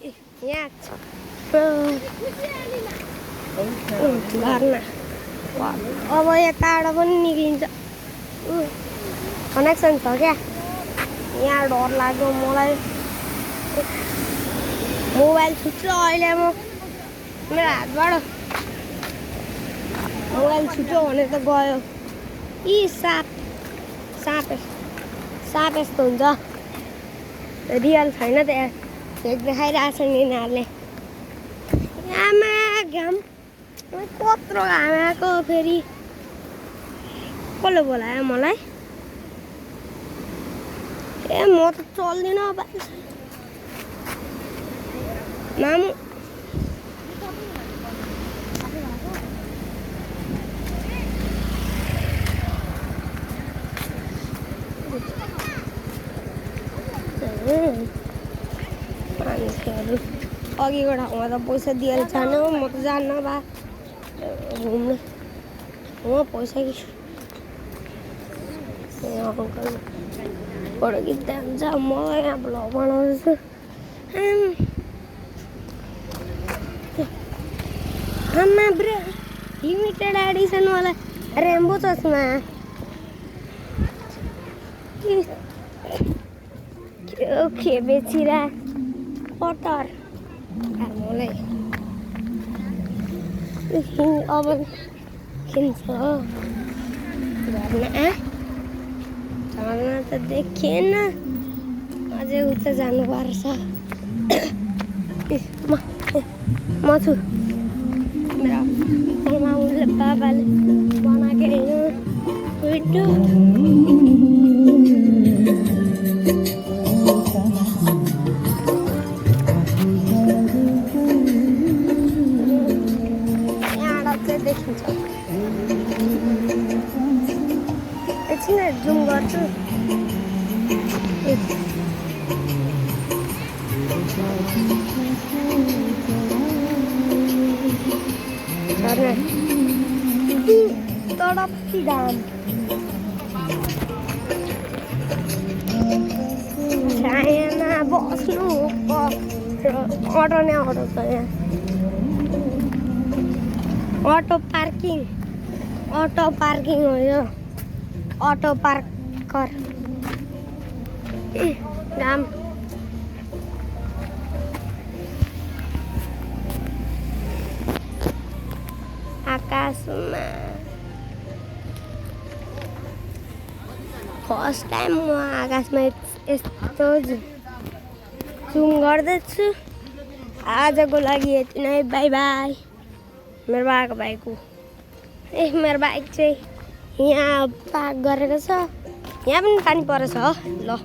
यहाँ घरमा अब यताबाट पनि निक्लिन्छ कनेक्सन छ क्या यहाँ डर लाग्यो मलाई मोबाइल छुट्छ अहिले म मेरो हातबाट मोबाइल छुट्यो भने त गयो यी साप यस्तो हुन्छ रियल छैन त फेक देखाइरहेको छ नि यिनीहरूले आमा घाम कत्रो घाम आएको फेरि कसले बोलायो मलाई ए म त चल्दिनँ मामु मान्छेहरू अघिको ठाउँमा त पैसा दिएर जानु म त जान्न बा घुम्नु म पैसा कि अङ्कल फोटो खिच्दा हुन्छ म यहाँ भ्लग बनाउँदैछु आमा ब्रो लिमिटेड एडिसन वाला रेम्बो चस्मा के बेचिरा कटर मलाई अब किन्छ घरमा घरमा त देखेन अझै उता जानुपर्छ म छु मेरो मामुले बाबाले बनाएको भिडियो देखिन्छ एकछिन जुम गर्छु तडपी घाम छायामा बस्नु अटो नै अटो छ यहाँ अटो पार्किङ हो यो अटो पार्कर घाम आकाशमा फर्स्ट टाइम म आकाशमा यस्तो जुम गर्दैछु आजको लागि यति नै बाई बाई मेरो बाबाको बाइक हो मेरो बाइक चाहिँ यहाँ पार्क गरेको छ यहाँ पनि पानी परेछ ल